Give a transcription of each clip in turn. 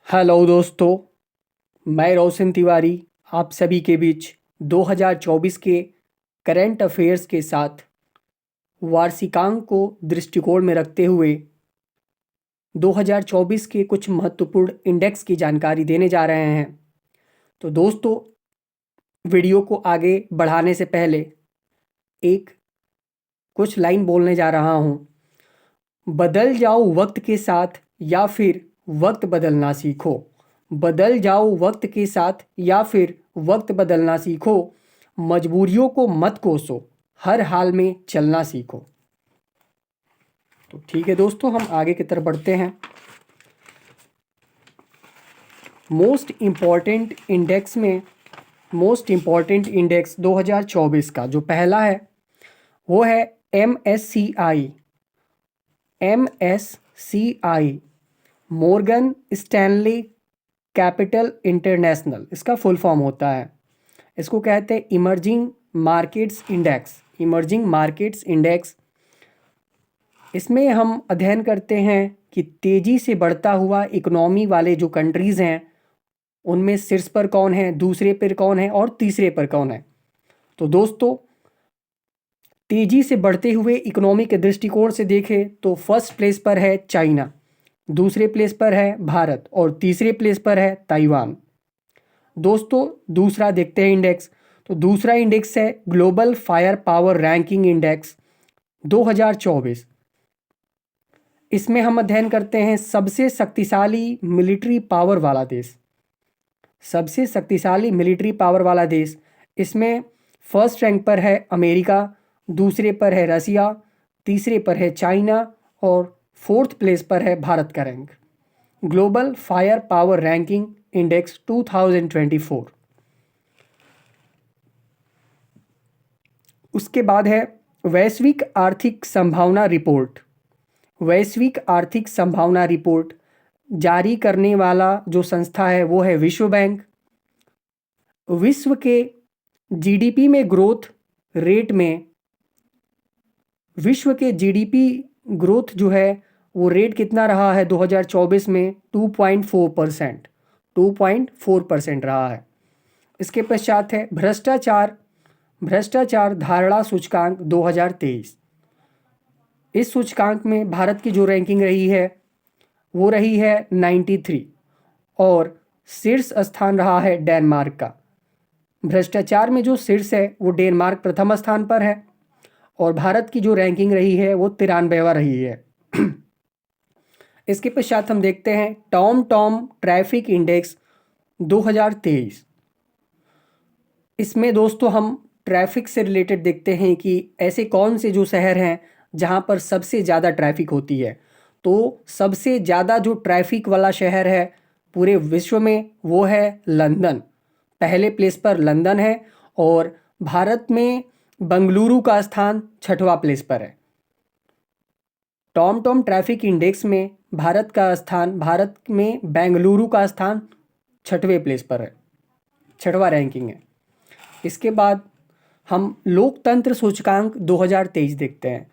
Hello दोस्तों, मैं रोशन तिवारी आप सभी के बीच 2024 के करंट अफेयर्स के साथ वार्षिकांक को दृष्टिकोण में रखते हुए 2024 के कुछ महत्वपूर्ण इंडेक्स की जानकारी देने जा रहे हैं। तो दोस्तों, वीडियो को आगे बढ़ाने से पहले एक कुछ लाइन बोलने जा रहा हूँ। बदल जाओ वक्त के साथ या फिर वक्त बदलना सीखो। बदल जाओ वक्त के साथ या फिर वक्त बदलना सीखो। मजबूरियों को मत कोसो, हर हाल में चलना सीखो। तो ठीक है दोस्तों, हम आगे की तरफ बढ़ते हैं। मोस्ट इम्पॉर्टेंट इंडेक्स 2024 का जो पहला है वो है MSCI Morgan Stanley capital international, इसका फुल फॉर्म होता है। इसको कहते हैं इमर्जिंग मार्केट्स इंडेक्स। इसमें हम अध्ययन करते हैं कि तेज़ी से बढ़ता हुआ इकोनॉमी वाले जो कंट्रीज़ हैं उनमें शीर्ष पर कौन है, दूसरे पर कौन है और तीसरे पर कौन है। तो दोस्तों, तेज़ी से बढ़ते हुए इकोनॉमी के दृष्टिकोण से देखें तो फर्स्ट प्लेस पर है चाइना, दूसरे प्लेस पर है भारत और तीसरे प्लेस पर है ताइवान। दोस्तों, दूसरा देखते हैं इंडेक्स। तो दूसरा इंडेक्स है global fire power ranking index 2024। इसमें हम अध्ययन करते हैं सबसे शक्तिशाली मिलिट्री पावर वाला देश। इसमें फर्स्ट रैंक पर है अमेरिका, दूसरे पर है रसिया, तीसरे पर है चाइना और फोर्थ प्लेस पर है भारत का rank. Global fire power ranking index 2024। उसके बाद है वैश्विक आर्थिक संभावना रिपोर्ट जारी करने वाला जो संस्था है वो है विश्व बैंक। विश्व के जीडीपी में ग्रोथ रेट में विश्व के जीडीपी ग्रोथ जो है वो रेट कितना रहा है 2024 में 2.4% रहा है। इसके पश्चात है भ्रष्टाचार धारणा सूचकांक 2023। इस सूचकांक में भारत की जो रैंकिंग रही है वो रही है 93 और शीर्ष स्थान रहा है डेनमार्क का। भ्रष्टाचार में जो शीर्ष है वो डेनमार्क प्रथम स्थान पर है और भारत की जो रैंकिंग रही है वो 93वां रही है। इसके पश्चात हम देखते हैं टॉम ट्रैफिक इंडेक्स 2023। इसमें दोस्तों हम ट्रैफिक से रिलेटेड देखते हैं कि ऐसे कौन से जो शहर हैं जहां पर सबसे ज़्यादा ट्रैफिक होती है। तो सबसे ज़्यादा जो ट्रैफिक वाला शहर है पूरे विश्व में वो है लंदन। पहले प्लेस पर लंदन है और भारत में बंगलुरु का स्थान 6वां प्लेस पर है। टॉम ट्रैफिक इंडेक्स में भारत में बेंगलुरु का स्थान 6वें प्लेस पर है, 6वां रैंकिंग है। इसके बाद हम लोकतंत्र सूचकांक 2023 देखते हैं।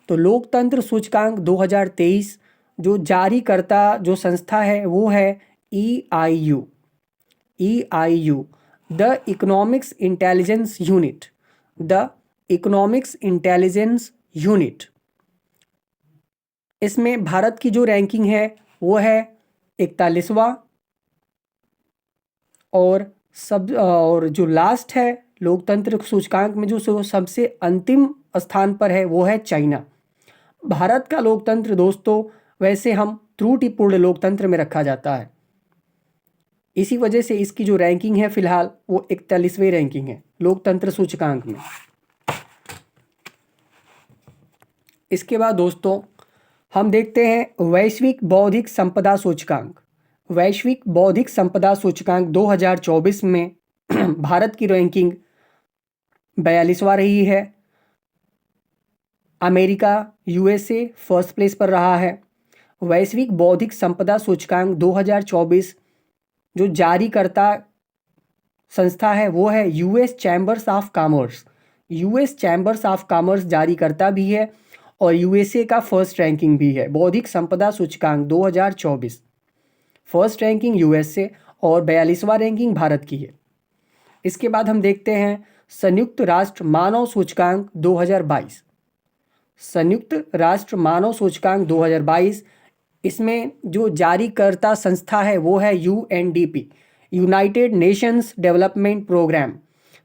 तो लोकतंत्र सूचकांक 2023 जो जारी करता जो संस्था है वो है EIU the economics intelligence unit. इसमें भारत की जो रैंकिंग है वो है 41वां और जो लास्ट है लोकतंत्र सूचकांक में जो सबसे अंतिम स्थान पर है वो है चाइना। भारत का लोकतंत्र दोस्तों वैसे हम त्रुटिपूर्ण लोकतंत्र में रखा जाता है, इसी वजह से इसकी जो रैंकिंग है फिलहाल वो 41वें रैंकिंग है लोकतंत्र सूचकांक में। इसके बाद दोस्तों हम देखते हैं वैश्विक बौद्धिक संपदा सूचकांक 2024 में भारत की रैंकिंग 42वां रही है। अमेरिका USA फर्स्ट प्लेस पर रहा है। वैश्विक बौद्धिक संपदा सूचकांक 2024 जो जारी करता संस्था है वो है US चैम्बर्स ऑफ कॉमर्स जारी करता भी है और USA का फर्स्ट रैंकिंग भी है बौद्धिक संपदा सूचकांक 2024। फर्स्ट रैंकिंग यूएस से और 42वां रैंकिंग भारत की है। इसके बाद हम देखते हैं संयुक्त राष्ट्र मानव सूचकांक 2022। संयुक्त राष्ट्र मानव सूचकांक 2022, इसमें जो जारीकर्ता संस्था है वो है UNDP, United Nations Development Programme,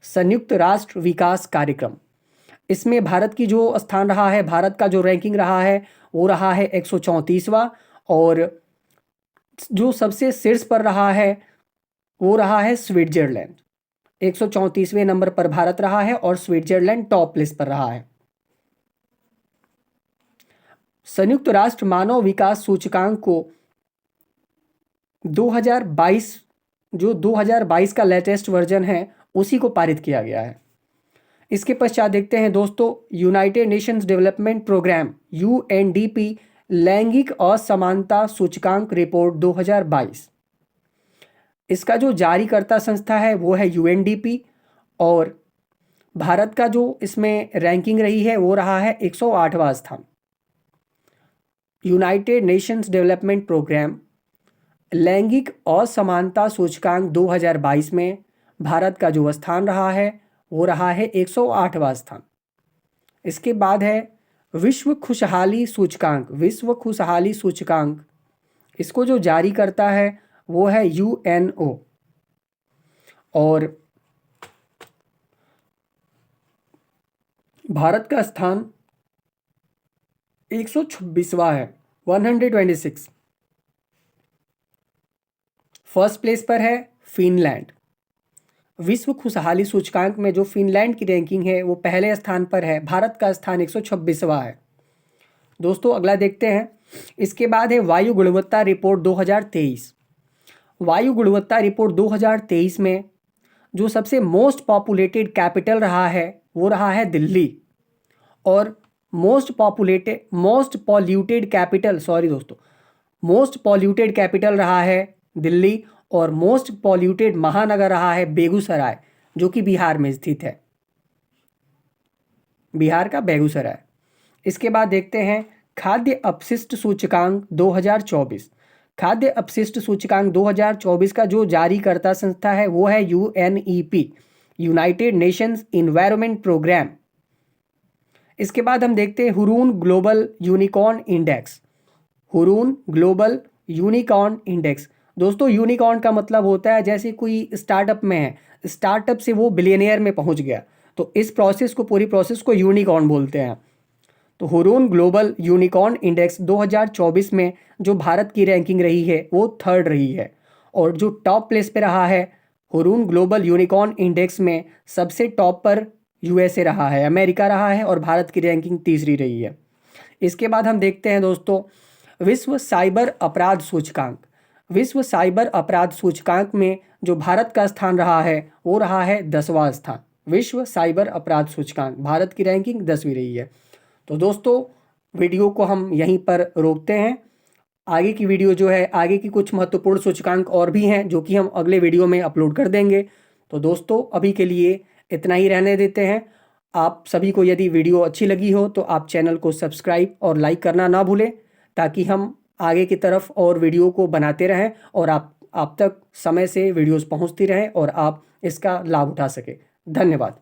संयुक्त राष्ट्र विकास कार्यक्रम। इसमें भारत की जो स्थान रहा है, भारत का जो रैंकिंग रहा है वो रहा है 134वां, और जो सबसे शीर्ष पर रहा है वो रहा है स्विट्जरलैंड। 134वें नंबर पर भारत रहा है और स्विट्जरलैंड टॉप लिस्ट पर रहा है। संयुक्त राष्ट्र मानव विकास सूचकांक को 2022 का लेटेस्ट वर्जन है उसी को पारित किया गया है। इसके पश्चात देखते हैं दोस्तों United Nations Development Programme UNDP लैंगिक असमानता सूचकांक रिपोर्ट 2022। इसका जो जारीकर्ता संस्था है वो है यूएनडीपी, और भारत का जो इसमें रैंकिंग रही है वो रहा है 108वां स्थान। यूनाइटेड नेशंस डेवलपमेंट प्रोग्राम लैंगिक असमानता सूचकांक 2022 में भारत का जो स्थान रहा है वो रहा है 108वां स्थान। इसके बाद है विश्व खुशहाली सूचकांक। विश्व खुशहाली सूचकांक, इसको जो जारी करता है वो है यूएनओ, और भारत का स्थान 126वां है, 126। फर्स्ट प्लेस पर है फिनलैंड। विश्व खुशहाली सूचकांक में जो फिनलैंड की रैंकिंग है वो पहले स्थान पर है, भारत का स्थान 126वां है। दोस्तों अगला देखते हैं। इसके बाद है वायु गुणवत्ता रिपोर्ट 2023। वायु गुणवत्ता रिपोर्ट 2023 में जो सबसे मोस्ट पॉपुलेटेड कैपिटल रहा है वो रहा है दिल्ली, और मोस्ट पॉल्यूटेड कैपिटल रहा है दिल्ली, और मोस्ट पॉल्यूटेड महानगर रहा है बेगूसराय, जो कि बिहार में स्थित है, बिहार का बेगूसराय। इसके बाद देखते हैं खाद्य अपशिष्ट सूचकांक 2024। खाद्य अपशिष्ट सूचकांक 2024 का जो जारीकर्ता संस्था है वो है UNEP, United Nations Environment Programme. इसके बाद हम देखते हैं Hurun Global Unicorn Index. Hurun Global Unicorn Index, दोस्तों यूनिकॉर्न का मतलब होता है जैसे कोई स्टार्टअप में है, स्टार्टअप से वो बिलियनियर में पहुंच गया, तो इस प्रोसेस को, पूरी प्रोसेस को यूनिकॉर्न बोलते हैं। तो हुरून ग्लोबल यूनिकॉर्न इंडेक्स 2024 में जो भारत की रैंकिंग रही है वो 3rd रही है, और जो टॉप प्लेस पे रहा है हुरून ग्लोबल यूनिकॉर्न इंडेक्स में सबसे टॉप पर यूएसए रहा है, अमेरिका रहा है, और भारत की रैंकिंग 3री रही है। इसके बाद हम देखते हैं दोस्तों विश्व साइबर अपराध सूचकांक। विश्व साइबर अपराध सूचकांक में जो भारत का स्थान रहा है वो रहा है 10वां स्थान। विश्व साइबर अपराध सूचकांक, भारत की रैंकिंग 10वीं रही है। तो दोस्तों वीडियो को हम यहीं पर रोकते हैं। आगे की वीडियो जो है, आगे की कुछ महत्वपूर्ण सूचकांक और भी हैं जो कि हम अगले वीडियो में अपलोड कर देंगे। तो दोस्तों अभी के लिए इतना ही रहने देते हैं। आप सभी को यदि वीडियो अच्छी लगी हो तो आप चैनल को सब्सक्राइब और लाइक करना ना भूलें, ताकि हम आगे की तरफ और वीडियो को बनाते रहें और आप तक समय से वीडियोस पहुंचती रहें और आप इसका लाभ उठा सकें। धन्यवाद।